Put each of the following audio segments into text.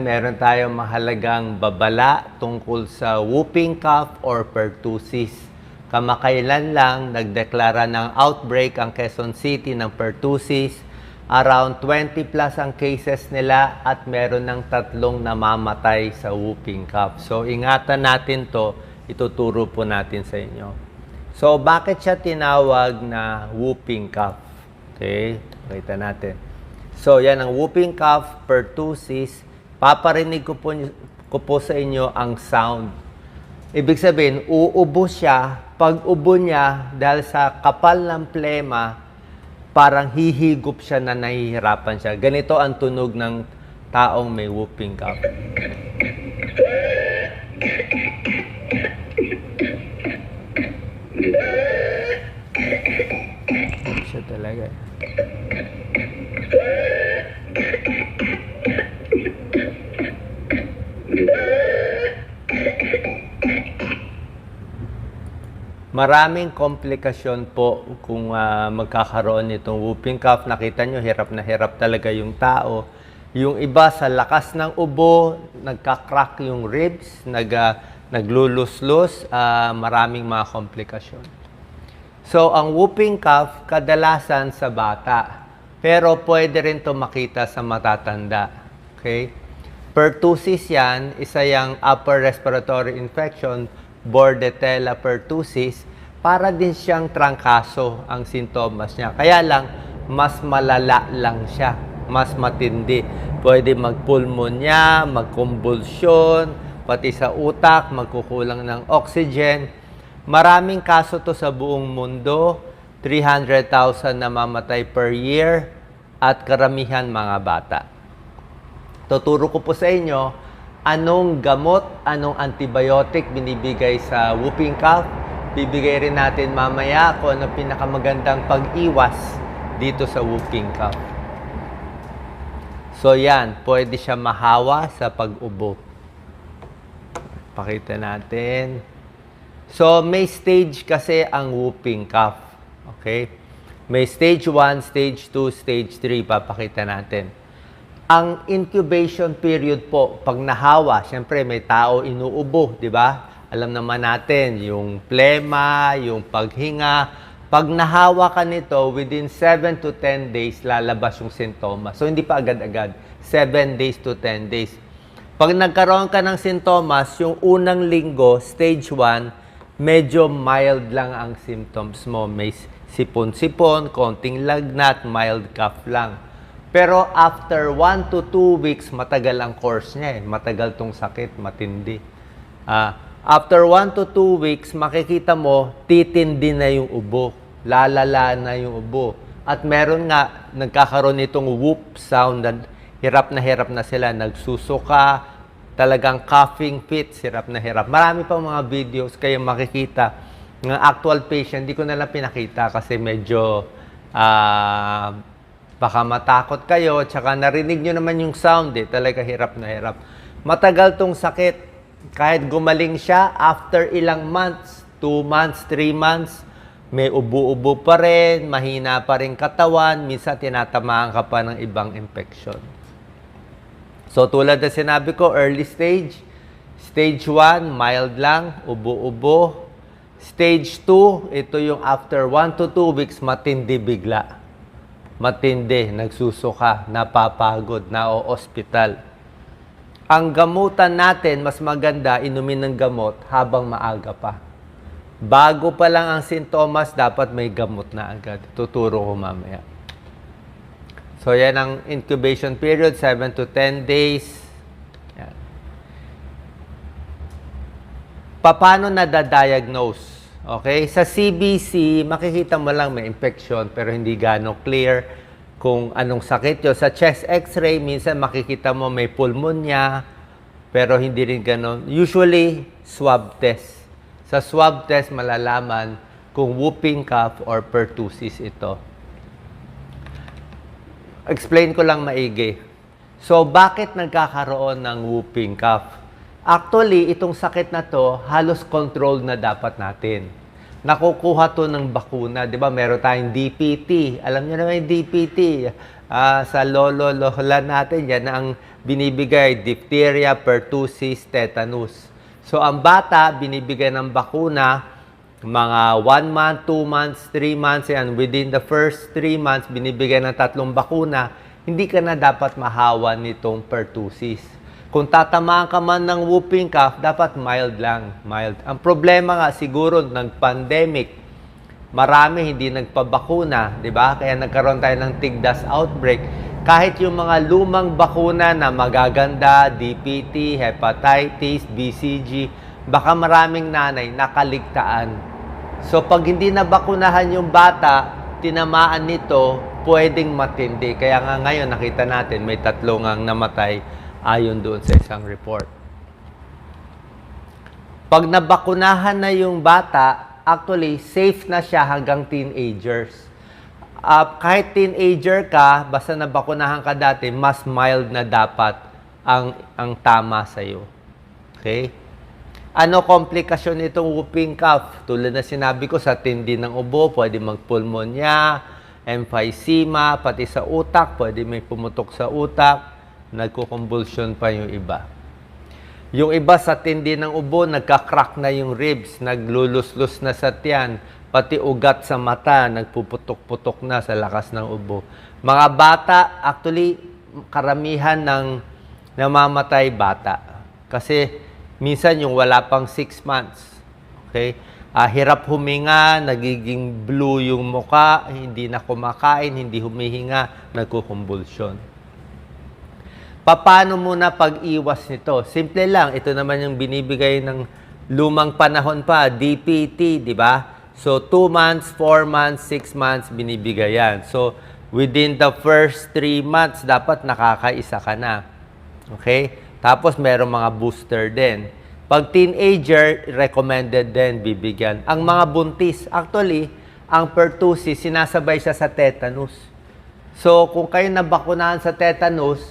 Meron tayong mahalagang babala tungkol sa whooping cough or pertussis. Kamakailan lang nagdeklara ng outbreak ang Quezon City ng pertussis. Around 20 plus ang cases nila at meron ng 3 namamatay sa whooping cough. So ingatan natin to, ituturo po natin sa inyo. So bakit siya tinawag na whooping cough? Okay, kita natin. So yan ang whooping cough, pertussis. Paparinig ko po sa inyo ang sound. Ibig sabihin, uubo siya. Pag ubo niya, dahil sa kapal ng plema, parang hihigop siya na nahihirapan siya. Ganito ang tunog ng taong may whooping cough. Siya talaga. Maraming komplikasyon po kung magkakaroon nitong whooping cough. Nakita nyo, hirap na hirap talaga yung tao. Yung iba sa lakas ng ubo, nagka-crack yung ribs, naglulus-lus, maraming mga komplikasyon. So, ang whooping cough, kadalasan sa bata. Pero pwede rin ito makita sa matatanda. Okay? Pertussis yan, isa yung upper respiratory infection, Bordetella pertussis, para din siyang trangkaso ang sintomas niya. Kaya lang, mas malala lang siya, mas matindi. Pwede magpulmonya, magkumbulsyon, pati sa utak, magkukulang ng oxygen. Maraming kaso to sa buong mundo, 300,000 namamatay per year, at karamihan mga bata. Tuturo ko po sa inyo, anong gamot, anong antibiotic binibigay sa whooping cough. Bibigay rin natin mamaya kung ano pinakamagandang pag-iwas dito sa whooping cough. So yan, pwede siya mahawa sa pag-ubo. Pakita natin. So may stage kasi ang whooping cough. Okay? May stage 1, stage 2, stage 3. Papakita natin. Ang incubation period po, pag nahawa, syempre may tao inuubo, di ba? Alam naman natin, yung plema, yung paghinga. Pag nahawa ka nito, within 7 to 10 days, lalabas yung sintomas. So, hindi pa agad-agad. 7 days to 10 days. Pag nagkaroon ka ng sintomas, yung unang linggo, stage 1, medyo mild lang ang symptoms mo. May sipon-sipon, konting lagnat, mild cough lang. Pero after 1 to 2 weeks, matagal ang course niya eh. Matagal tong sakit, matindi. After 1 to 2 weeks, makikita mo, titindi na yung ubo. Lalala na yung ubo. At meron nga, nagkakaroon nitong whoop sound. Hirap na sila, nagsusuka, talagang coughing fits, hirap na hirap. Marami pang mga videos kayo makikita ng actual patient. Hindi ko na lang pinakita kasi medyo baka matakot kayo, tsaka narinig nyo naman yung sound eh. Talaga hirap na hirap. Matagal tong sakit. Kahit gumaling siya, after ilang months, 2 months, 3 months, may ubo-ubo pa rin, mahina pa rin katawan, minsan tinatamaan ka pa ng ibang infection. So tulad na sinabi ko, early stage. Stage 1, mild lang, ubo-ubo. Stage 2, ito yung after 1 to 2 weeks, matindi bigla. Matindi, nagsusuka, napapagod, na-o-hospital. Ang gamutan natin, mas maganda inumin ng gamot habang maaga pa. Bago pa lang ang sintomas, dapat may gamot na agad. Tuturo ko mamaya. So, yan ang incubation period, 7 to 10 days. Yan. Paano nadadiagnose? Okay? Sa CBC, makikita mo lang may infection pero hindi gano'ng clear kung anong sakit yun. Sa chest x-ray, minsan makikita mo may pulmonya pero hindi rin gano'n. Usually, swab test. Sa swab test, malalaman kung whooping cough or pertussis ito. Explain ko lang maigi. So, bakit nagkakaroon ng whooping cough? Actually, itong sakit na to, halos controlled na dapat natin. nakukuha to ng bakuna. Di ba? Meron tayong DPT. Alam niyo naman yung DPT. Sa lola natin, yan ang binibigay. Diphtheria, pertussis, tetanus. So, ang bata, binibigay ng bakuna, mga 1 month, 2 months, 3 months, and within the first 3 months, binibigay ng 3 bakuna, hindi ka na dapat mahawa nitong pertussis. Kung tatamaan ka man ng whooping cough, dapat mild lang, mild. Ang problema nga siguro ng pandemic, marami hindi nagpabakuna, di ba? Kaya nagkaroon tayo ng tigdas outbreak. Kahit yung mga lumang bakuna na magaganda, DPT, hepatitis, BCG, baka maraming nanay nakaligtaan. So pag hindi nabakunahan yung bata, tinamaan nito, pwedeng matindi. Kaya nga ngayon nakita natin may 3 ngang namatay ayon doon sa isang report. Pag nabakunahan na yung bata, actually safe na siya hanggang teenagers. Kahit teenager ka, basta nabakunahan ka dati, mas mild na dapat ang tama sa'yo. Okay? Ano komplikasyon nitong whooping cough? Tulad na sinabi ko, sa tindi ng ubo, pwede magpulmonya, emphysema, pati sa utak, pwede may pumutok sa utak, nagkukonvulsyon pa yung iba. Yung iba sa tindi ng ubo, nagka-crack na yung ribs, nagluluslus na sa tiyan, pati ugat sa mata, nagpuputok-putok na sa lakas ng ubo. Mga bata, actually, karamihan ng namamatay bata. Kasi minsan yung wala pang 6 months. Okay? Hirap huminga, nagiging blue yung muka, hindi na kumakain, hindi humihinga, nagkukumbulsyon. Paano muna pag-iwas nito? Simple lang, ito naman yung binibigay ng lumang panahon pa, DPT, di ba? So, 2 months, 4 months, 6 months, binibigay yan. So, within the first 3 months, dapat nakakaisa ka na. Okay? Tapos, meron mga booster din. Pag teenager, recommended din, bibigyan. Ang mga buntis, actually, ang pertussis, sinasabay siya sa tetanus. So, kung kayo nabakunahan sa tetanus,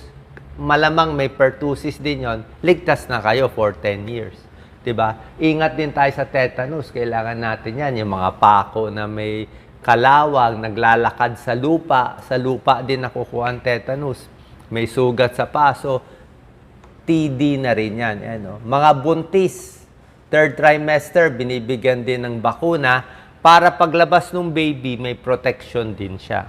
malamang may pertussis din yon, ligtas na kayo for 10 years. Diba? Ingat din tayo sa tetanus. Kailangan natin yan. Yung mga pako na may kalawang, naglalakad sa lupa. Sa lupa din nakukuha ang tetanus. May sugat sa paso. TD na rin yan. Ano? Mga buntis, 3rd trimester, binibigyan din ng bakuna para paglabas ng baby, may protection din siya.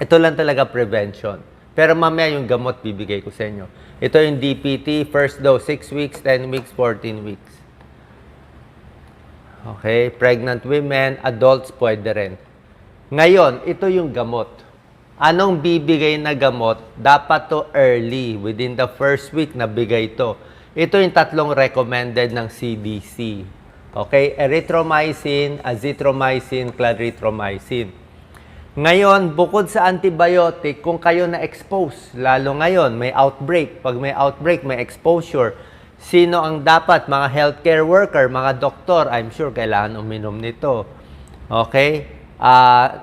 Ito lang talaga prevention. Pero mamaya yung gamot bibigay ko sa inyo. Ito yung DPT, first dose, 6 weeks, 10 weeks, 14 weeks. Okay, pregnant women, adults, pwede rin. Ngayon, ito yung gamot. Anong bibigay na gamot? Dapat to early, within the first week na bigay to. Ito yung 3 recommended ng CDC. Okay, erythromycin, azithromycin, clarithromycin. Ngayon, bukod sa antibiotic, kung kayo na-expose, lalo ngayon, may outbreak. Pag may outbreak, may exposure. Sino ang dapat? Mga healthcare worker, mga doktor, I'm sure kailangan uminom nito. Okay?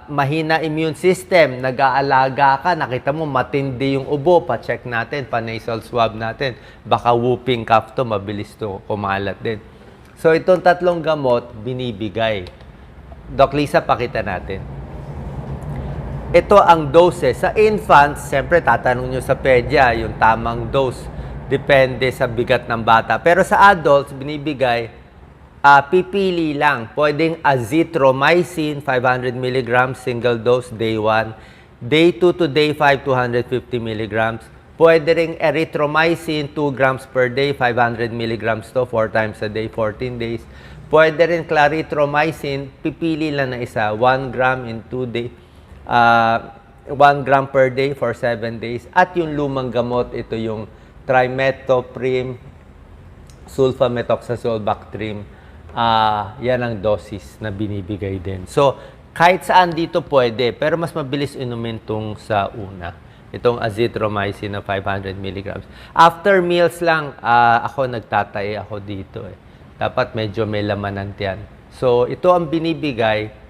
Mahina immune system, nag-aalaga ka, nakita mo matindi yung ubo, pa-check natin, pa-nasal swab natin. Baka whooping cough to, mabilis to kumalat din. So, itong 3 gamot, binibigay. Doc Lisa, pakita natin. Ito ang doses. Sa infants, siyempre tatanong nyo sa pedya yung tamang dose. Depende sa bigat ng bata. Pero sa adults, binibigay, pipili lang. Pwedeng azithromycin, 500 mg, single dose, day 1. Day 2 to day 5, 250 mg. Pwede ring erythromycin, 2 grams per day, 500 mg to, 4 times a day, 14 days. Pwede rin clarithromycin, pipili lang na isa, 1 gram in 2 days. 1 gram per day for 7 days. At yung lumang gamot, ito yung trimethoprim, sulfamethoxazole, Bactrim. Yan ang dosis na binibigay din. So, kahit saan dito pwede, pero mas mabilis inumin itong sa una. Itong azithromycin na 500 mg. After meals lang, ako nagtatae ako dito. Dapat medyo may laman ng tiyan. So, ito ang binibigay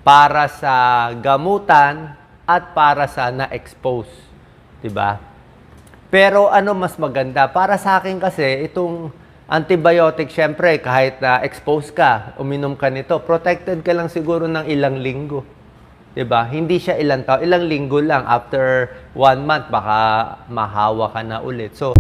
para sa gamutan at para sa na-expose. Diba? Pero ano mas maganda? Para sa akin kasi, itong Antibiotic, syempre, kahit na expose ka, uminom ka nito, protected ka lang siguro ng ilang linggo. 'Di ba? Hindi siya ilang taon, ilang linggo lang. After 1 month, baka mahawa ka na ulit. So,